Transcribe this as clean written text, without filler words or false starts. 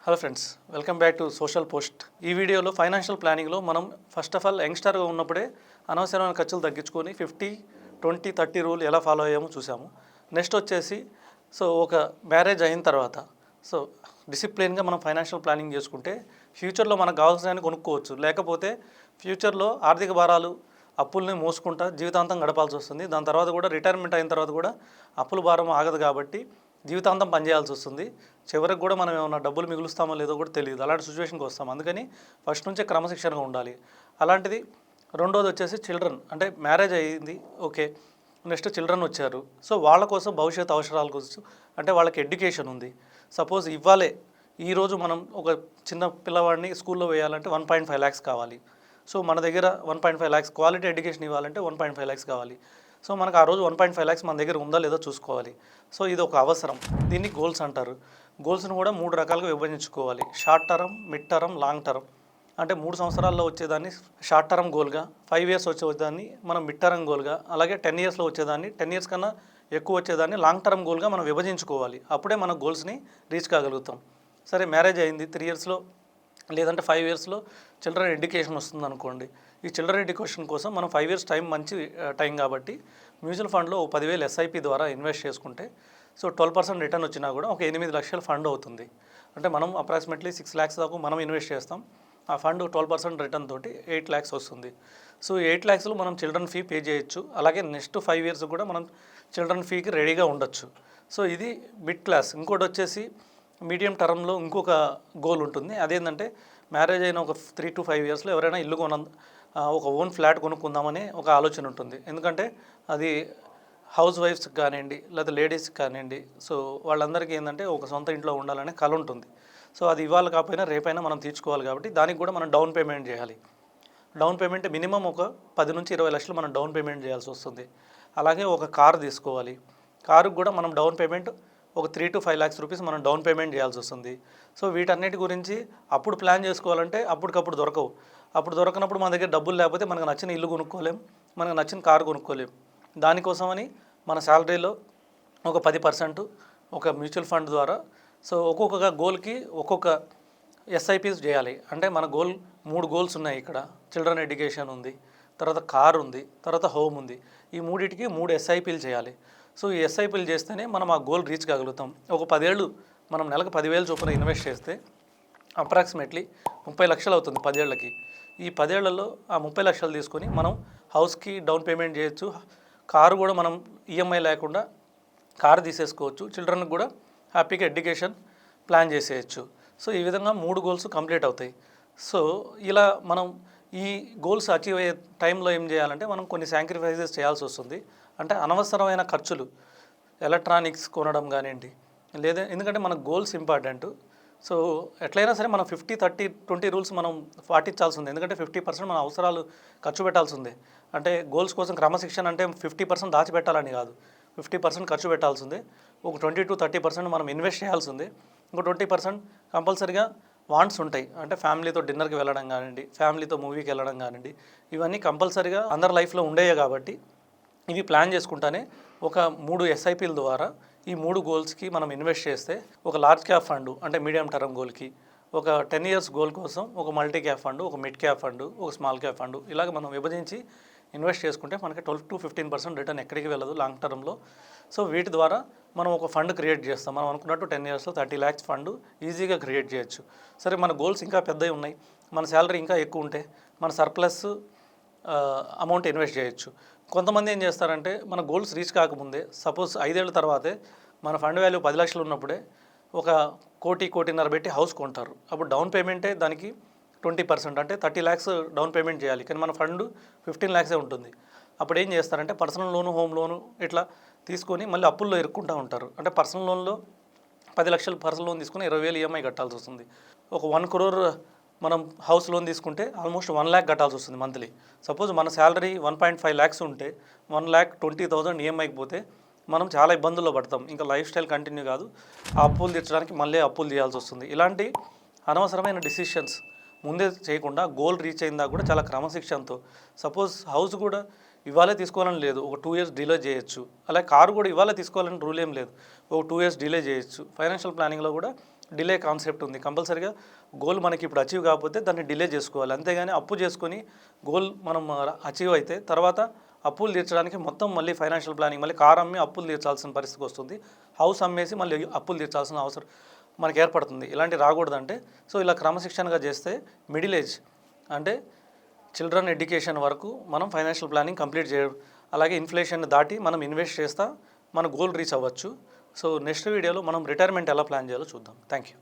Hello friends, welcome back to social post. ఈ వీడియోలో financial ప్లానింగ్లో మనం ఫస్ట్ ఆఫ్ ఆల్ యంగ్స్టర్గా ఉన్నప్పుడే అనవసరమైన ఖర్చులు తగ్గించుకొని 50-20-30 రూల్ ఎలా ఫాలో అయ్యామో చూసాము. నెక్స్ట్ వచ్చేసి ఒక మ్యారేజ్ అయిన తర్వాత డిసిప్లిన్గా మనం ఫైనాన్షియల్ ప్లానింగ్ చేసుకుంటే ఫ్యూచర్లో మనకు కావాల్సిన కొనుక్కోవచ్చు. లేకపోతే ఫ్యూచర్లో ఆర్థిక భారాలు అప్పుల్ని మోసుకుంటా జీవితాంతం గడపాల్సి వస్తుంది. దాని తర్వాత కూడా రిటైర్మెంట్ అయిన తర్వాత కూడా అప్పుల భారం ఆగదు కాబట్టి జీవితాంతం పనిచేయాల్సి వస్తుంది. చివరికి కూడా మనం ఏమైనా డబ్బులు మిగులుస్తామో లేదో కూడా తెలియదు. అలాంటి సిచ్యువేషన్కి వస్తాం. అందుకని ఫస్ట్ నుంచే క్రమశిక్షణగా ఉండాలి. అలాంటిది రెండోది వచ్చేసి చిల్డ్రన్, అంటే మ్యారేజ్ అయ్యింది, ఓకే, నెక్స్ట్ చిల్డ్రన్ వచ్చారు. వాళ్ళ కోసం భవిష్యత్ అవసరాల కోసం, అంటే వాళ్ళకి ఎడ్యుకేషన్ ఉంది. సపోజ్ ఇవ్వాలే ఈరోజు మనం ఒక చిన్న పిల్లవాడిని స్కూల్లో వేయాలంటే 1.5 lakhs కావాలి. మన దగ్గర 1.5 lakhs క్వాలిటీ ఎడ్యుకేషన్ ఇవ్వాలంటే 1.5 lakhs కావాలి. మనకు ఆ రోజు 1.5 lakhs మన దగ్గర ఉందా లేదో చూసుకోవాలి. ఇది ఒక అవసరం. దీన్ని గోల్స్ అంటారు. గోల్స్ను కూడా 3 రకాలుగా విభజించుకోవాలి: short term, mid term, long term. అంటే 3 సంవత్సరాల్లో వచ్చేదాన్ని షార్ట్ టర్మ్ గోల్గా, 5 years వచ్చేదాన్ని మనం మిడ్ టర్మ్ గోల్గా, అలాగే 10 yearsలో వచ్చేదాన్ని, 10 years కన్నా ఎక్కువ వచ్చేదాన్ని లాంగ్ టర్మ్ గోల్గా మనం విభజించుకోవాలి. అప్పుడే మన గోల్స్ని రీచ్ కాగలుగుతాం. సరే, మ్యారేజ్ అయింది 3 yearsలో లేదంటే 5 yearsలో చిల్డ్రన్ ఎడ్యుకేషన్ వస్తుంది అనుకోండి. ఈ చిల్డ్రన్ ఎడ్యుకేషన్ కోసం మనం 5 years టైం మంచి టైం కాబట్టి మ్యూచువల్ ఫండ్లో 10,000 SIP ద్వారా ఇన్వెస్ట్ చేసుకుంటే 12% రిటర్న్ వచ్చినా కూడా ఒక 8 లక్షల ఫండ్ అవుతుంది. అంటే మనం అప్రాక్సిమేట్లీ 6 lakhs దాకా మనం ఇన్వెస్ట్ చేస్తాం. ఆ ఫండ్ 12% రిటర్న్ తోటి 8 lakhs వస్తుంది. 8 lakhsలో మనం చిల్డ్రన్ ఫీ పే చేయొచ్చు. అలాగే నెక్స్ట్ 5 years కూడా మనం చిల్డ్రన్ ఫీకి రెడీగా ఉండొచ్చు. ఇది మిడ్ క్లాస్. ఇంకోటి వచ్చేసి మీడియం టర్మ్లో ఇంకొక గోల్ ఉంటుంది. అదేంటంటే మ్యారేజ్ అయిన ఒక 3 to 5 yearsలో ఎవరైనా ఇల్లు ఒక ఓన్ ఫ్లాట్ కొనుక్కుందామని ఒక ఆలోచన ఉంటుంది. ఎందుకంటే అది హౌస్ వైఫ్స్కి కానివ్వండి, లేదా లేడీస్కి కానివ్వండి, వాళ్ళందరికీ ఏంటంటే ఒక సొంత ఇంట్లో ఉండాలనే కల ఉంటుంది. అది ఇవాళ కాకపోయినా రేపైనా మనం తీర్చుకోవాలి కాబట్టి దానికి కూడా మనం డౌన్ పేమెంట్ చేయాలి. డౌన్ పేమెంట్ మినిమం ఒక 10 నుంచి 20 లక్షలు మనం డౌన్ పేమెంట్ చేయాల్సి వస్తుంది. అలాగే ఒక కారు తీసుకోవాలి. కారుకు కూడా మనం డౌన్ పేమెంట్ ఒక 3 to 5 lakhs రూపీస్ మనం డౌన్ పేమెంట్ చేయాల్సి వస్తుంది. వీటన్నిటి గురించి అప్పుడు ప్లాన్ చేసుకోవాలంటే అప్పటికప్పుడు దొరకవు. అప్పుడు దొరకనప్పుడు మన దగ్గర డబ్బులు లేకపోతే మనకు నచ్చిన ఇల్లు కొనుక్కోలేం, మనకు నచ్చిన కారు కొనుక్కోలేం. దానికోసమని మన శాలరీలో ఒక 10% ఒక మ్యూచువల్ ఫండ్ ద్వారా ఒక్కొక్క గోల్కి ఒక్కొక్క SIPs చేయాలి. అంటే మన గోల్ 3 గోల్స్ ఉన్నాయి ఇక్కడ. చిల్డ్రన్ ఎడ్యుకేషన్ ఉంది, తర్వాత కార్ ఉంది, తర్వాత హోమ్ ఉంది. ఈ మూడింటికి 3 SIPలు చేయాలి. ఈ SIPలు చేస్తేనే మనం ఆ గోల్ రీచ్ కాగలుగుతాం. ఒక 10 ఏళ్ళు మనం నెలకు 10,000 చొప్పున ఇన్వెస్ట్ చేస్తే అప్రాక్సిమేట్లీ 30 లక్షలు అవుతుంది 10 ఏళ్ళకి. ఈ 10 ఏళ్లలో ఆ 30 లక్షలు తీసుకొని మనం హౌస్కి డౌన్ పేమెంట్ చేయొచ్చు. కారు కూడా మనం EMI లేకుండా కారు తీసేసుకోవచ్చు. చిల్డ్రన్కి కూడా హ్యాపీగా ఎడ్యుకేషన్ ప్లాన్ చేసేయచ్చు. ఈ విధంగా 3 గోల్స్ కంప్లీట్ అవుతాయి. ఇలా మనం ఈ గోల్స్ అచీవ్ అయ్యే టైంలో ఏం చేయాలంటే మనం కొన్ని సాక్రిఫైజెస్ చేయాల్సి వస్తుంది. అంటే అనవసరమైన ఖర్చులు, ఎలక్ట్రానిక్స్ కొనడం కానివ్వండి, లేదా ఎందుకంటే మన గోల్స్ ఇంపార్టెంట్. ఎట్లయినా సరే మనం 50-30-20 రూల్స్ మనం పాటించాల్సి ఉంది. ఎందుకంటే 50% మన అవసరాలు ఖర్చు పెట్టాల్సి ఉంది. అంటే గోల్స్ కోసం క్రమశిక్షణ అంటే 50% దాచిపెట్టాలని కాదు, 50% ఖర్చు పెట్టాల్సి ఉంది. ఒక 20-30% మనం ఇన్వెస్ట్ చేయాల్సి ఉంది. ఇంకో 20% కంపల్సరీగా వాంట్స్ ఉంటాయి. అంటే ఫ్యామిలీతో డిన్నర్కి వెళ్ళడం కానివ్వండి, ఫ్యామిలీతో మూవీకి వెళ్ళడం కానివ్వండి, ఇవన్నీ కంపల్సరీగా అందరి లైఫ్లో ఉండేవి కాబట్టి ఇవి ప్లాన్ చేసుకుంటానే ఒక 3 SIPల ద్వారా ఈ 3 గోల్స్కి మనం ఇన్వెస్ట్ చేస్తే ఒక లార్జ్ క్యాప్ ఫండ్ అంటే మీడియం టర్మ్ గోల్కి, ఒక 10 years గోల్ కోసం ఒక మల్టీ క్యాప్ ఫండ్, ఒక మిడ్ క్యాప్ ఫండ్, ఒక స్మాల్ క్యాప్ ఫండ్, ఇలాగ మనం విభజించి ఇన్వెస్ట్ చేసుకుంటే మనకి 12-15% రిటర్న్ ఎక్కడికి వెళ్ళదు లాంగ్ టర్మ్లో. వీటి ద్వారా మనం ఒక ఫండ్ క్రియేట్ చేస్తాం. మనం అనుకున్నట్టు 10 yearsలో 30 lakhs ఫండ్ ఈజీగా క్రియేట్ చేయొచ్చు. సరే, మన గోల్స్ ఇంకా పెద్దవి ఉన్నాయి, మన శాలరీ ఇంకా ఎక్కువ ఉంటే మన సర్ప్లస్ అమౌంట్ ఇన్వెస్ట్ చేయొచ్చు. కొంతమంది ఏం చేస్తారంటే మన గోల్స్ రీచ్ కాకముందే, సపోజ్ 5 ఏళ్ళ తర్వాతే మన ఫండ్ వాల్యూ 10 లక్షలు ఉన్నప్పుడే ఒక 1-1.5 పెట్టి హౌస్ కొంటారు. అప్పుడు డౌన్ పేమెంటే దానికి 20% అంటే 30 lakhs డౌన్ పేమెంట్ చేయాలి. కానీ మన ఫండ్ 15 lakhs ఉంటుంది. అప్పుడు ఏం చేస్తారంటే పర్సనల్ లోను, హోమ్ లోను ఇట్లా తీసుకొని మళ్ళీ అప్పుల్లో ఇరుక్కుంటూ ఉంటారు. అంటే పర్సనల్ లోన్లో 10 లక్షలు పర్సనల్ లోన్ తీసుకుని 20,000 EMI కట్టాల్సి వస్తుంది. ఒక 1 crore మనం హౌస్ లోన్ తీసుకుంటే ఆల్మోస్ట్ 1 lakh కట్టాల్సి వస్తుంది మంత్లీ. సపోజ్ మన శాలరీ 1.5 lakhs ఉంటే 1,20,000 EMIకి పోతే మనం చాలా ఇబ్బందుల్లో పడతాం. ఇంకా లైఫ్ స్టైల్ కంటిన్యూ కాదు, ఆ అప్పులు తీర్చడానికి మళ్ళీ అప్పులు చేయాల్సి వస్తుంది. ఇలాంటి అనవసరమైన డిసిషన్స్ ముందే చేయకుండా గోల్ రీచ్ అయిందా కూడా చాలా క్రమశిక్షణతో, సపోజ్ హౌస్ కూడా ఇవాళే తీసుకోవాలని లేదు, ఒక 2 years డిలే చేయొచ్చు. అలాగే కారు కూడా ఇవాళే తీసుకోవాలని రూల్ ఏం లేదు, ఒక 2 years డిలే చేయొచ్చు. ఫైనాన్షియల్ ప్లానింగ్లో కూడా డిలే కాన్సెప్ట్ ఉంది. కంపల్సరీగా గోల్ మనకి ఇప్పుడు అచీవ్ కాకపోతే దాన్ని డిలే చేసుకోవాలి. అంతేగాని అప్పు చేసుకొని గోల్ మనం అచీవ్ అయితే తర్వాత అప్పులు తీర్చడానికి మొత్తం మళ్ళీ ఫైనాన్షియల్ ప్లానింగ్, మళ్ళీ కారు అమ్మి అప్పులు తీర్చాల్సిన పరిస్థితి వస్తుంది. హౌస్ అమ్మేసి మళ్ళీ అప్పులు తీర్చాల్సిన అవసరం మనకి ఏర్పడుతుంది. ఇలాంటి రాకూడదంటే సో ఇలా క్రమశిక్షణగా చేస్తే మిడిల్ ఏజ్ అంటే చిల్డ్రన్ ఎడ్యుకేషన్ వరకు మనం ఫైనాన్షియల్ ప్లానింగ్ కంప్లీట్ చేయడం, అలాగే ఇన్ఫ్లేషన్ దాటి మనం ఇన్వెస్ట్ చేస్తా మన గోల్ రీచ్ అవ్వచ్చు. సో నెక్స్ట్ వీడియోలో మనం రిటైర్మెంట్ ఎలా ప్లాన్ చేయాలో చూద్దాం. Thank you.